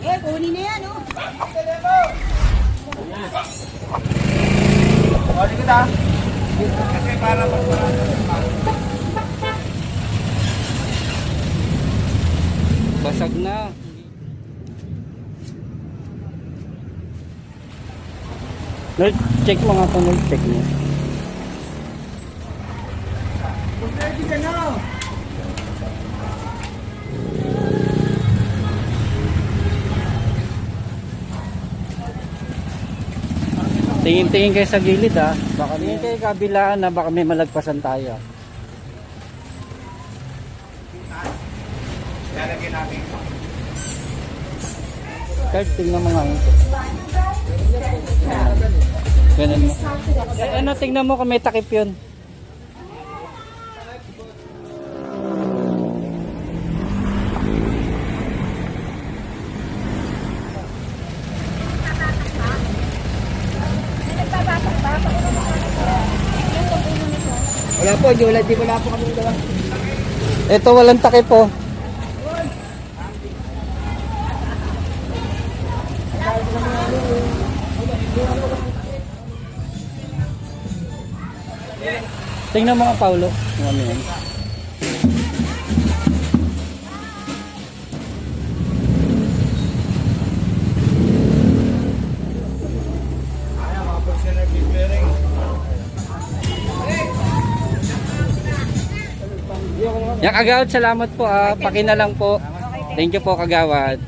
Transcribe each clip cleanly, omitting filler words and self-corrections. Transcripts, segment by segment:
Eh, kunin na yan, oh. Kunin kita. Kasi para Basag na. Nerd, check mo nga ito, nerd, check mo. ready ka na. Tingin-tingin kayo sa gilid ha. Baka tingin kayo kabilaan na baka may malagpasan tayo. Lalagyan natin. Kurt, tingnan mo nga ito. Ganun mo. Eh, ano, tingnan mo kung may takip yun. Wala po, di wala po kami gawa. Ito walang takip po. Tingnan mo nga Paulo. Ano yan? Ayan, mga personal bearing. Yung kagawad, salamat po ah. Pakina lang po. Thank you po kagawad.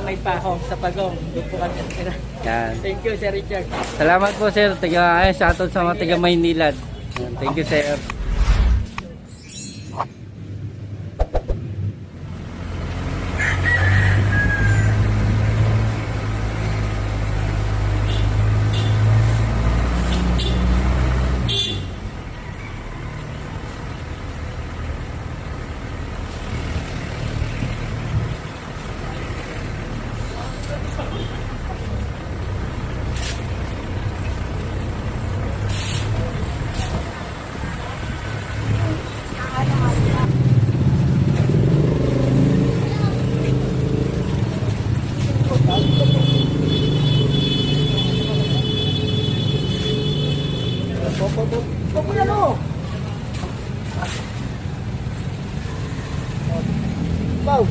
May pahong sa pagong. Doon po kami. Yan. Thank you, Sir Richard. Salamat po sir. Shoutout sa mga taga Maynilad. Yan. Thank you sir. Huwag mo yan o. Wow.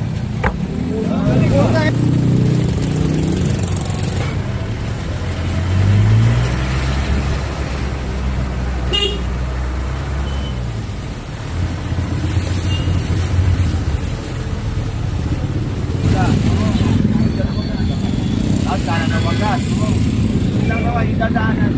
At sana na wagas. Ilang nawa idadaanan.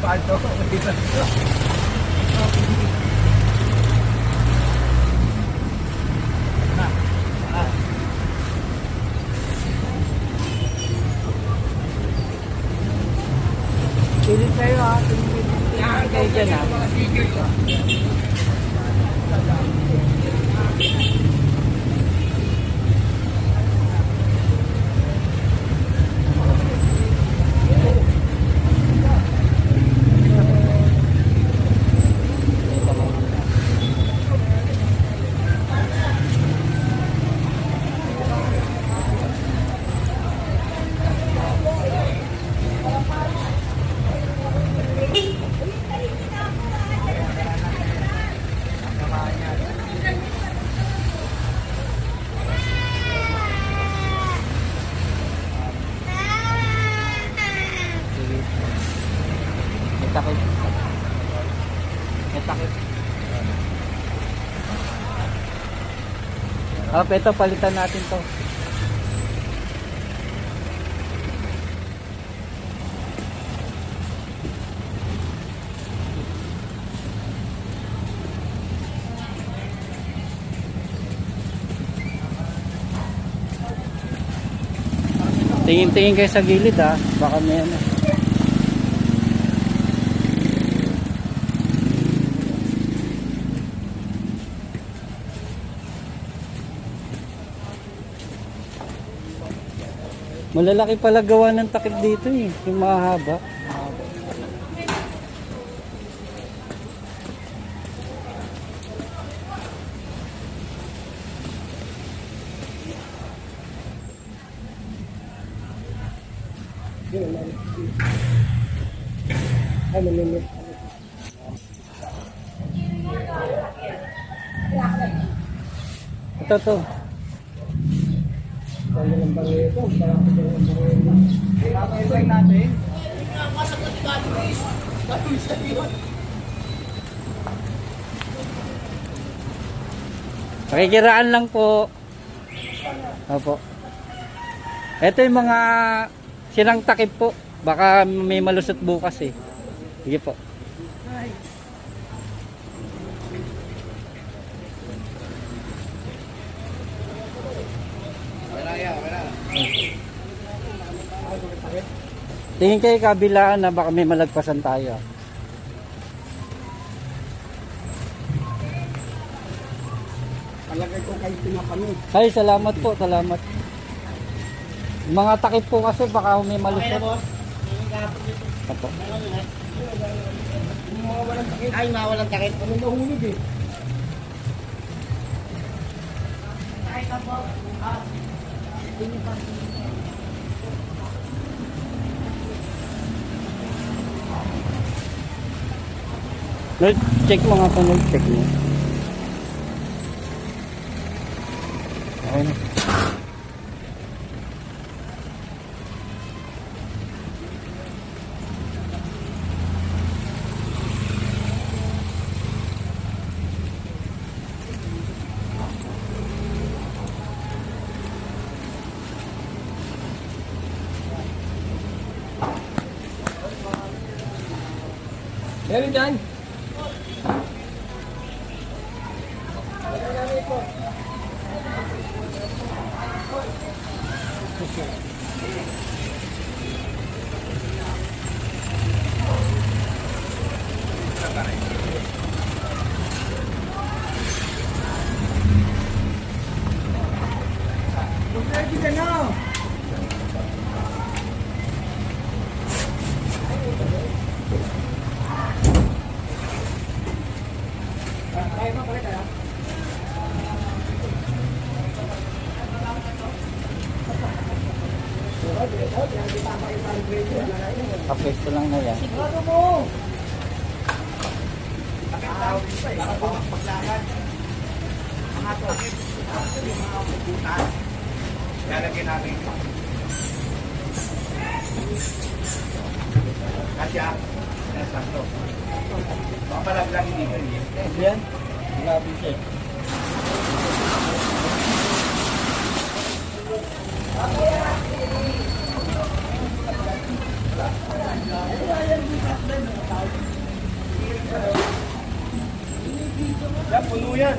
Paano? Pilit kayo ha. Pilit kayo dyan ha. May takip. May takip. Ito, palitan natin to. Tingin-tingin kayo sa gilid ha. Baka may ano. Malalaki pala gawa ng takip dito eh. Yung mahaba. Ito. Pakikiraan lang po. Opo. Ito yung mga sirang takip po. Baka may malusot bukas eh. Sige po. Tingin kayo kabilaan na baka may malagpasan tayo. Palagay ko kayo pinapano. Ay, salamat po, salamat. Mga takip po kasi baka may malusot. Opo. Ay, mawalang takip. Ano nahulog eh? Lord, check mo nga ito, Lord. Check mo. Okay na. Meron dyan. Ready ka na. Kapesto lang na yan. Sigurado mo. Pakitawag dito eh. Paglakad. Mga tokit. Mga puputan. Lalagyan natin ito. Kasya. Nasakto. Mapalaglag hindi ko rin. Yan? Grabe siya. puno yan.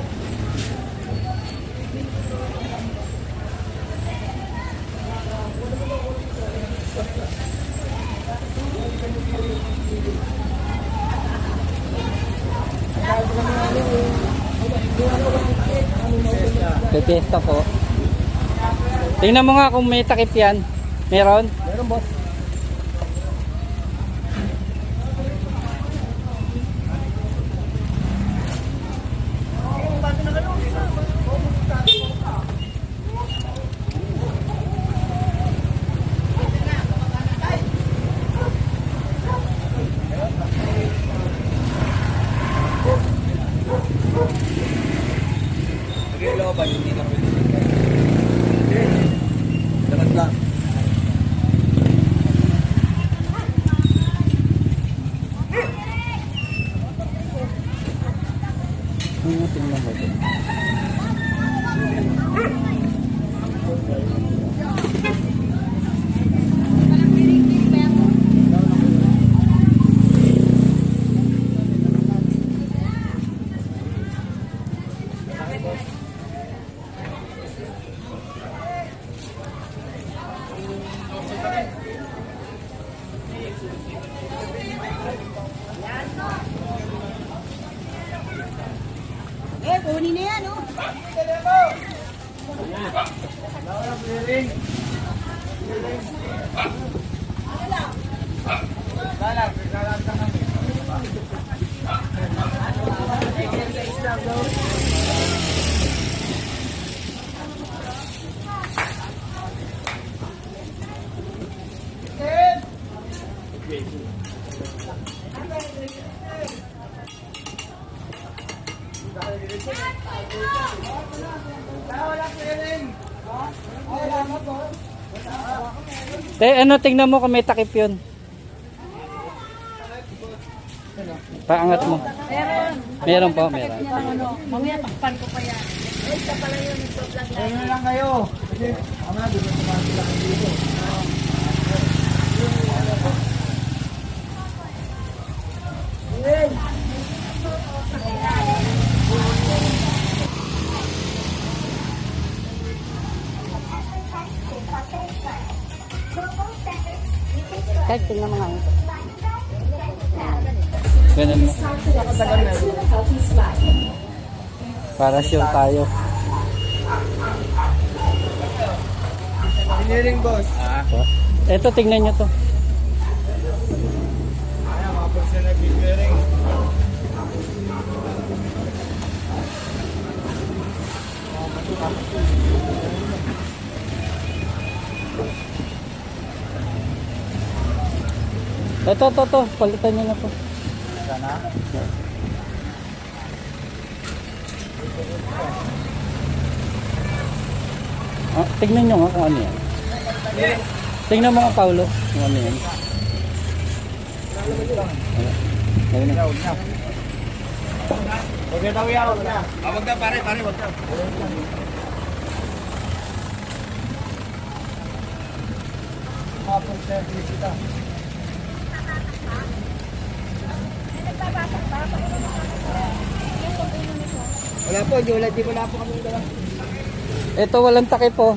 Pepesta po. Tingnan mo nga kung may takip yan. Meron? Meron boss. Sige, looban, hindi na pwede. Dapat lang. Tingnan mo ito. Kunin na yan, oh. Ano, tingnan mo kung may takip yun. Paangat mo. Meron. Meron po, meron. Mamaya takpan ko pa yan. Ay, isa pala yun. Ayun na lang kayo. Kasi, tama, di ba naman sila kayo dito. Kahit tingnan mo nga. Ganun mo. Para sure tayo. Engineering boss. Ito, tingnan nyo to. Ayan, mga person na engineering. Ito. Palitan nyo na to. Sana? Tingnan nyo nga kung ano yan. Tingnan mo nga, Paulo, kung ano yan. Ayun na. Huwag na daw yan, huwag na. Huwag na pare, huwag na. Kapag service kita. Wala po, di wala po kami dala. Ito, walang takip po.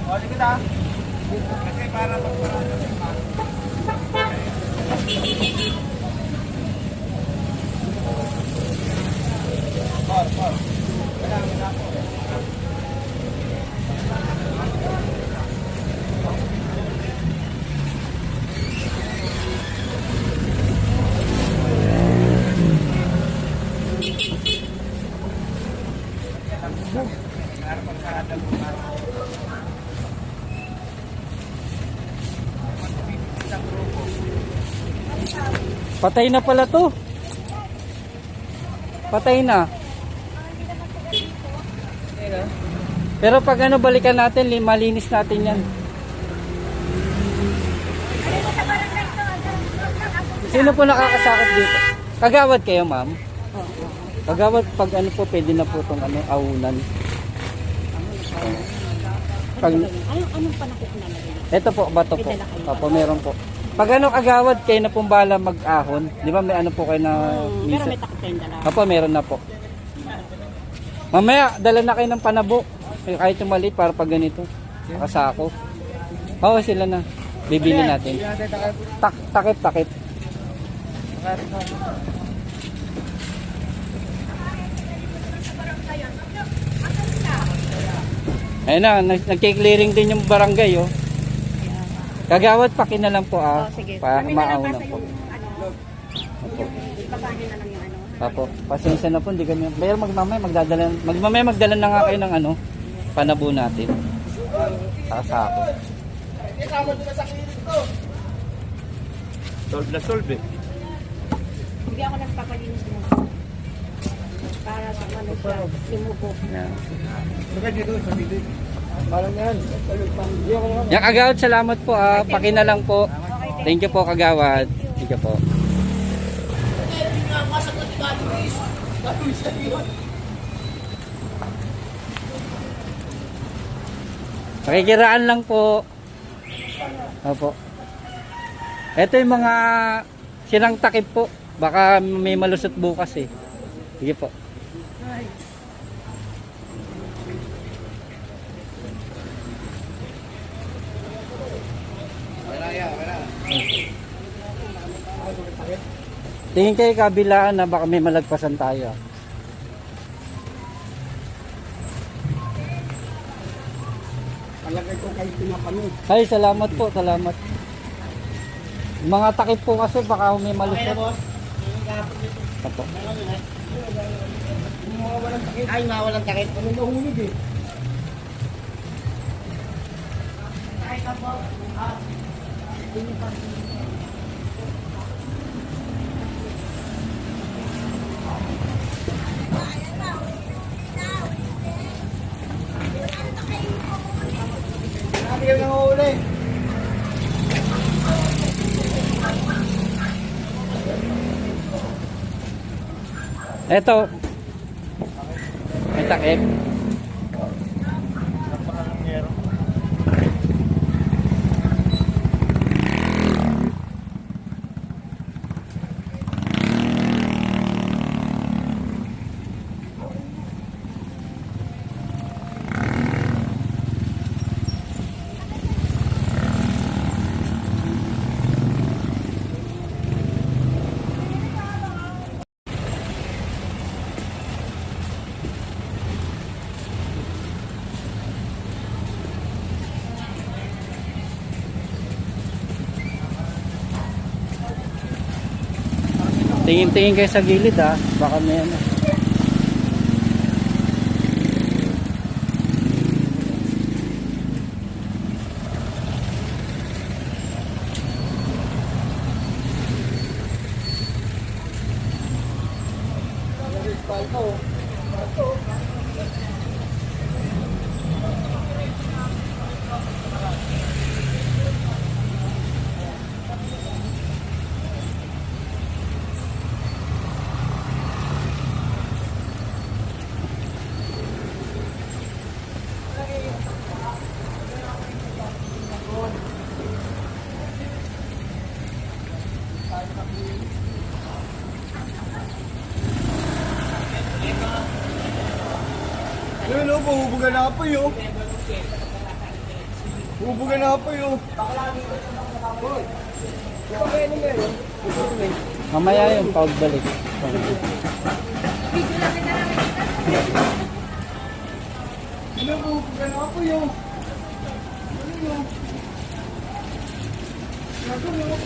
Wala kita. Kasi para magparada sa iba. Patay na pala to. Patay na. Pero pag ano, balikan natin, malinis natin yan. Sino po nakakasakot dito? Kagawad kayo, ma'am? Kagawad, pag ano po, pwede na po itong ano, aunan. Pag, Anong panakot na nalagay? ito po, bato po. May dala kayo? Opo, meron po. Pag ano kagawad, kayo na pong bala mag-ahon. Di ba may ano po kayo na Pero minsan? may takot kayong dala. Opo, meron na po. Mamaya, dala na kayo ng panabo. Kahit yung maliit para pag ganito. Kasako. Oo, sila na. Bibili natin. Takip, takip. Ayun na, nagki-clearing din yung barangay, oh. Kagawad, paki na lang po, ah. Oh, sige. Pa, Kami maauna nalabasa po. yung ano, yung ibabahin na lang yung ano. Apo, pasensya na po, hindi kami. Pero magmamaya magdala na nga kayo ng ano, panabo natin. Sako. Kasama doon sa kilid ko. Solve na solve eh. Hindi ako nagpapalinis mo. Para sa ano siya, simuko. Yan. Saka dito sa kilid. Parang yan. Yan kagawad, salamat po, ah. Paki na lang po. Thank you po kagawad. Thank you po. Pakikiraan lang po. Opo. Ito yung mga silang takip po. Baka may malusot bukas eh. Sige po. Tingin kayo kabilaan na baka may malagpasan tayo. Palagay ko kayo pinapanood. Ay, salamat po, salamat. Mga takip po kasi baka may malusot. Opo. Ay, mawalan takit. Ano nahulog eh? Sabi yung nanguli. Eto. May takip. Tingin-tingin kayo sa gilid, ah. Baka may ano. Yun o, bubugan na po yun. Bubugan na po yun. Mamaya yun, pagbalik. Ano, bubugan na po yun. Ano yun?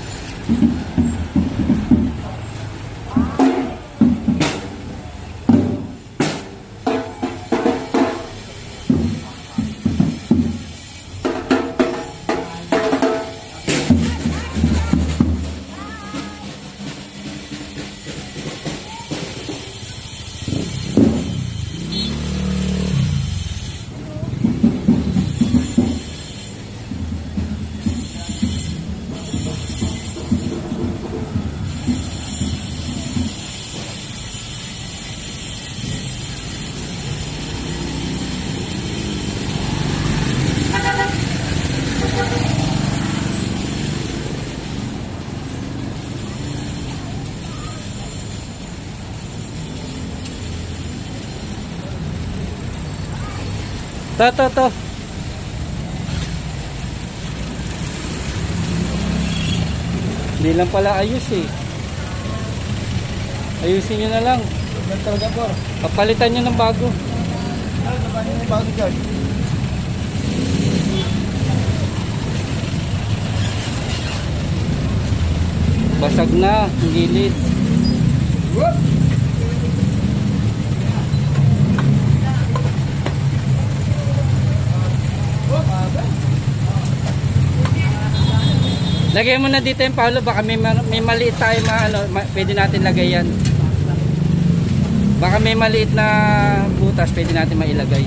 To. Hindi lang pala ayos eh. Ayusin nyo na lang. Yan talaga po. Papalitan nyo ng bago. Ano na ba yung bago dyan? Basag na ang gilid. Whoop! Lagay mo na dito yung Paolo, baka may maliit tayo pwede natin lagay yan. Baka may maliit na butas, pwede natin mailagay.